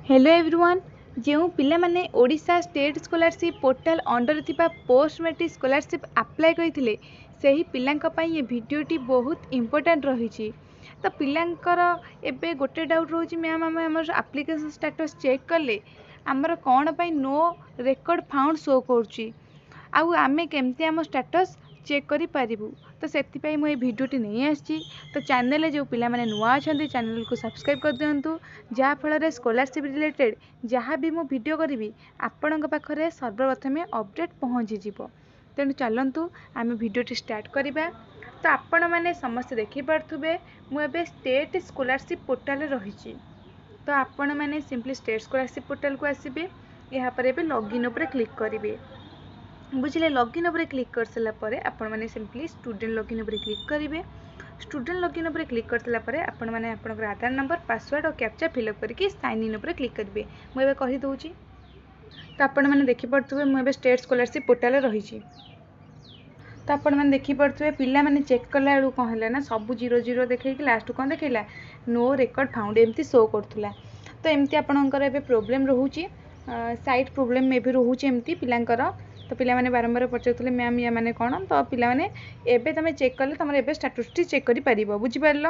Hello everyone जो पिला माने Odisha state scholarship portal under थिबा पोस्ट मैट्रिक स्कॉलरशिप अप्लाई करथिले सेही पिलांक पई ये वीडियोटी बहुत इंपोर्टेंट रही। तो पिलांकर एबे गोटे डाउट रोची मैम आम हमर एप्लिकेशन स्टेटस चेक कले आमर कौन पई नो रेकॉर्ड फाउंड शो करूची आउ आमे केमती आम स्टेटस चेक करि पारिबु। तो से मुझे भिडियोटी नहीं आसी। तो चैनल जो पिला माने नुआ अच्छा चैनल को सब्सक्राइब कर दिंतु जहाँफल स्कॉलरशिप रिलेटेड जहाँ भी मु वीडियो करी आपण पाखे सर्वप्रथमे अपडेट पहुँची। तेणु चलतु आम भिडियोटी स्टार्ट करवा। तो आपण मैंने समस्ते देखिपे मुझे स्टेट स्कॉलरशिप पोर्टल रही। तो आपण मैंने सिंपली स्टेट स्कॉलरशिप पोर्टल को आसबे यहाँ पर लॉगिन उपर क्लिक करेंगे। बुझे लॉगिन उपर क्लिक कर सारापर आपण मैंने सिंपली स्टूडेंट लॉगिन उपर क्लिक करेंगे। स्टूडेंट लॉगिन उपर क्लिक कर सारापर आपण मैंने आपनकर आधार नंबर पासवर्ड और कैप्चा फिलअप करके साइन इन उपर क्लिक करेंगे। मुझे कहीदे तो आपण मैंने देखिपे मुझे स्टेट स्कॉलरशिप पोर्टल रही। तो आपण मैंने देखिपे पिला माने चेक कला बेलू कौन है ना सब 00 देखे लास्ट कौन देखला नो रेकॉर्ड फाउंड एमती शो करूला। तो एमती आपणकर ए प्रोब्लेम रोचे साइट प्रोब्लेम मे भी रोचे एमती पिलांकर। तो पिला माने बारंबार पचारुले मैम या माने कौन। तो पिला माने एबे तुम चेक कले तुम एबे स्टेटस टी चेक करि परिबो बुझिपारल।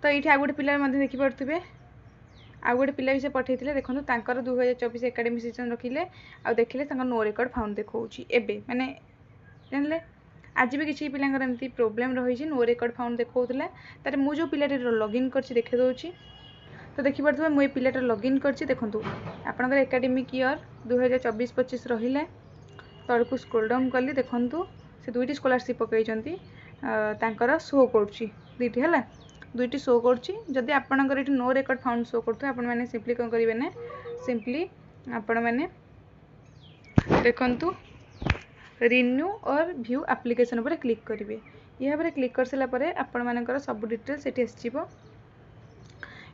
तो ये आ गोटे पिला देखिपे आ गोटे पिला भी से पठेइथिले देखो तांकर 2024 एकेडमिक सेशन रखिले आ देखिले नो रेकॉर्ड फाउंड देखौची एबे माने जानले आज भी किसी पिलांकर एमती प्रोब्लेम रही नो रेकॉर्ड फाउंड देखौतला। तारे मु जो पिलाटी लॉगिन करछि देखे दोछि। तो देखिपे मुझे पिलाटा लॉगिन करछि देखंतु आपनकर एकेडमिक ईयर 2024-25 रहिला। तळकु स्क्रॉल डाउन कली देखंतु से दुईटी स्कॉलरशिप पकईचंती तांकर शो करछि दुईटी हला दुईटी शो करछि। जदि आपनकर एठी नो रेकॉर्ड फाउंड शो करथु आपण माने सिंपली कोन करिवे ना सिंपली आपण माने देखंतु रिन्यू और व्यू एप्लिकेशन उपर क्लिक करेंगे। यहाँ पर क्लिक कर सारा पर आपण मानकर सब डिटेल्स ये आसो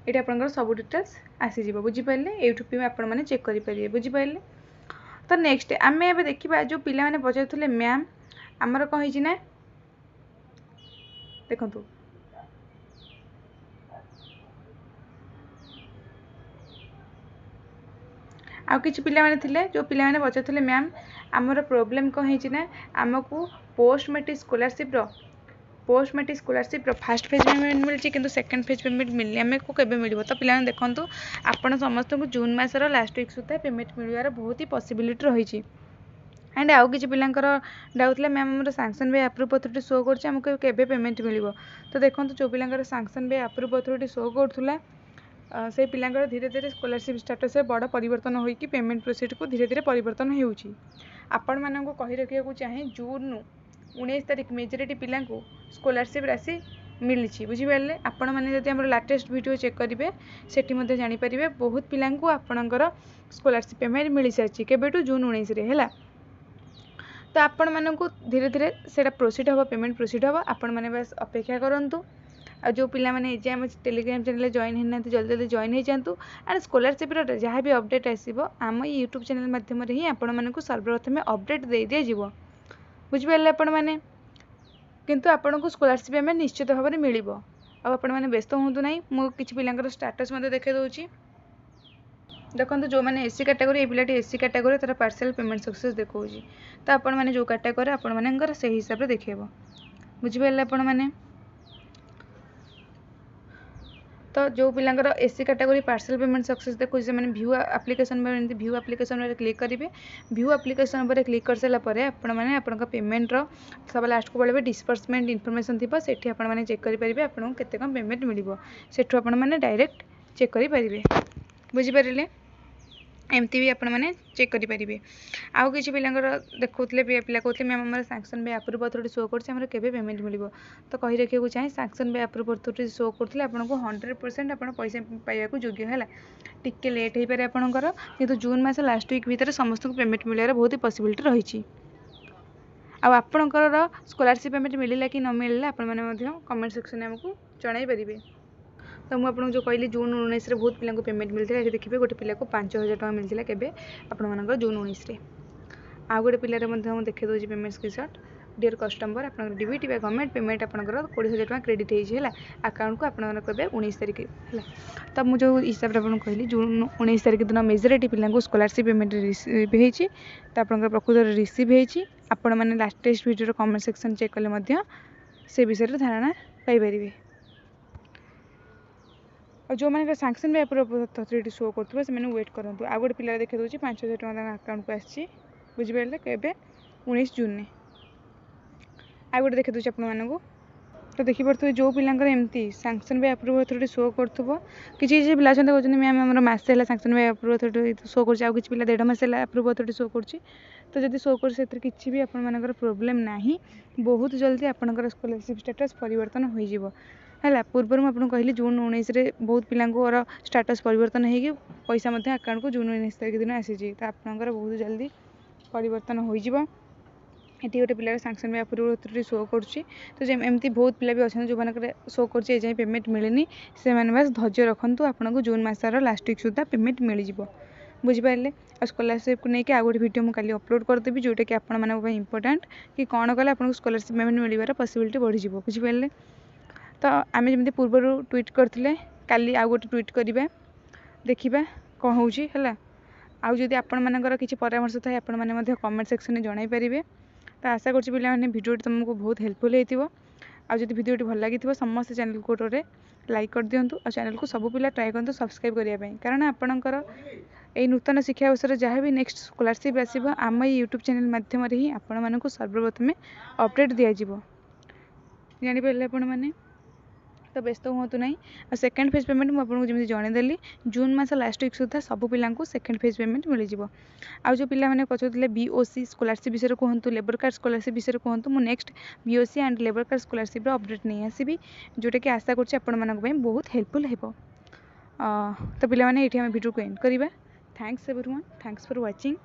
ये आप सब डिटेल्स आसीज बुझिपारे यूट्यूब भी आपण मैंने चेक करेंगे बुझिपारे। तो नेक्स्ट आम ए देखा जो पिला माने पचारुले मैम आमर कौन ना देखु आउ किछि पिला माने थिले जो पिला माने पचारुले मैम आमर प्रोब्लेम कौन है आमको post matric scholarship first phase payment मिली कि सेकंड फेज पेमेंट मिलनी आम को केबे मिलिबो। तो पिला देखंतु आपण समस्त को जून मासर लास्ट वीक सुधा पेमेंट मिलवार बहुत ही पॉसिबिलिटी रही। एंड आउ किछि पिलांकर डाउट ला मैम हमर sanction by approve authority show करछि हमको केबे पेमेंट मिलिबो। तो देखंतु जो पिलांकर sanction by approve authority show करथुला से पिलांकर धीरे धीरे स्कॉलरशिप स्टेटस बड़ परिवर्तन होइकि पेमेंट प्रोसीड को धीरे धीरे परिवर्तन होउछि। आपण माननको कहि रखिया चाहे जून 19 तारिख मेजोरिटी पिला स्कॉलरशिप राशि मिली बुझिपारे। आपण मैंने जब आम लाटेस्ट वीडियो चेक करेंगे से जानीपर बहुत पिला आपणकर स्कॉलरशिप पेमेंट मिल सारी केबेठू जून 19 है। तो आपण मानक धीरे धीरे से प्रोसीड हम पेमेंट प्रोसीड हम आपण मैंने बस अपेक्षा करूँ। आ जो पिला माने एजाम टेलीग्राम चैनल जॉइन होना जल्दी जल्दी जॉइन हो जातु। एंड स्कॉलरशिप जहाँ भी अपडेट आसो आम यूट्यूब चैनल माध्यम ही आपण मानक सर्वप्रथमे अपडेट दे दिज्व बुझिपारे आपण मैंने। किंतु आपन को स्कॉलरशिप पेमेंट निश्चित भाव में मिल आपण मैंने व्यस्त हूँ ना मुझे किसी पिलांकर स्टेटस देखे दूसरी देखो जो मैंने एससी कैटेगरी ये पिलाटी एससी कैटेगरी तार पार्सल पेमेंट सक्सेस देखा। तो आपण मैंने जो कैटेगरी आपण मानकर से हिसाब से देखेब बुझिपारे आपण मैंने। तो जो पिलांकर SC category partial payment success देखो से मैंने view application view application click करेंगे। व्यू एप्लिकेशन पर क्लिक कर सारापर आपण मैंने आपण पेमेंट सब लास्ट को पड़े डिस्पर्समेंट इनफॉरमेशन थी सेठी आपण मैंने चेक करेंगे आपको केते कम पेमेंट मिल सेठू आपण मैंने डायरेक्ट चेक करेंगे बुझिपारे। एमती भी आपण मैंने चेक करेंगे। आउ किसी पिलांकर देखुले पिला कहते मैम आम sanction by approve authority show कर केबे पेमेंट मिल। तो कही रखा चाहे sanction by approve authority show करते आपको 100% आप पैसा पाइबा योग्य है। टिके लेट हो पारे आपंकर किंतु जून मास लास्ट वीक भितर समस्त को पेमेंट मिलवार बहुत ही पॉसिबिलिटी रही। आपणकर स्कॉलरशिप पेमेंट मिलला कि न मिलला आपण मैंने कमेंट सेक्शन में आमको जणाई पारे। तो मुझे जो कहली जून 19 बहुत पिला पेमेंट मिलता है। देखिए गोटे पिला को 5000 टका मिलता केबे आपण मानकर जून 19 आ गोटे पिलार देखे दूसरी पेमेंट स्क्रीनशॉट डियर कस्टमर आप डीबीटी गवर्नमेंट पेमेंट आपंकर 20,000 टका क्रेडिट होगा अकाउंट को आप कहे 19 तारिख है। तो मुझे हिसाब से आपको कहली जून 19 तारिख दिन मेजोरिटी पिला स्कॉलरशिप पेमेंट रिसीव होती तो आप प्रकृत रिसीव होती आपण मैंने last test video comment section check कले से विषय धारणा पाइपर। और जो मैंने सांक्शन भी अथॉरिटी शो करते हैं वेट करूँ आ गए पिला देखा दूसरी 5,000 टका अकाउंट को आसी बुझिपारे के 19 जून में आ गए देखा दूसरी आपको। तो देखिपे जो पिलांकर एमती सांक्शन बाय अप्रूव अथॉरिटी शो करथबो किसी पिला कहते मैम आम मसे है सांक्शन बाय अप्रूव अथॉरिटी शो कर किसी पिला 1.5 मास अप्रूव अथॉरिटी शो कर तो जब शो कर किसी भी आपर प्रोब्लेम ना बहुत जल्दी आपंकर स्कॉलरशिप स्टेटस परिवर्तन हो है। पूर्व मुझे कहली जून 19 रे बहुत पिलांर स्टेटस परिवर्तन हो पैसा अकाउंट को जून 19 तारिख दिन आसी तो आपंकर बहुत जल्दी परिवर्तन हो ये गोटे पिलार सांक्शन बाय अप्रूव अथॉरिटी शो करुँची। तो एमती बहुत पिला भी अच्छा जो मैंने शो कर पेमेंट मिलनी से मैंने बस धैर्य रखु आपको जून मासर लास्ट वीक सुधा पेमेंट मिल जाव बुझिपारे। और स्कॉलरशिप को लेकिन आ गए वीडियो मुझे काली अपलोड करदेवी जोटा कि आप इंपोर्टेंट कि कौन कले आपको स्कॉलरशिप पेमेंट मिलवार पॉसिबिलिटी बढ़ी बुझिपारे। तो आम जमी पूर्व ट्वीट करते काली आ गए ट्वीट करवा देखा कौन होगा आउ जदि आपर किसी परामर्श थाए आपने कमेंट सेक्शन में जन पारे। तो आशा करुँच पे भिडियो तुमको बहुत हेल्पफुल होती आदि भिडियो भल लगी समस्त चैनल को लाइक कर दिंतु और चैनल को सब पिला ट्राए करूँ सब्सक्राइब करने कारण आपणकर यही नूतन शिक्षा विषय जहाँ भी नेक्स्ट स्कॉलरशिप आसो आम यूट्यूब चैनल माध्यम ही आपण सर्वप्रथमे अपडेट दिज्व जापारे आपण मैंने। तो व्यस्त हूँ ना और सेकेंड फेज पेमेंट मुझे जमी जनईदेली जून मास लास्ट वीक सुधा सब पिला सेकेंड फेज पेमेंट मिल जाव। आ जो पिला मैंने पचारे बीओसी स्कॉलरशिप विषय कहतु लेबर कार्ड स्कॉलरशिप विषय कहतु मुझे next BOC and labour card scholarship update नहीं आसबि जोटा कि आशा कर बहुत हेल्पफुल हो। तो पिला ये भिडियो को एंड करवा। Thanks everyone, thanks for watching.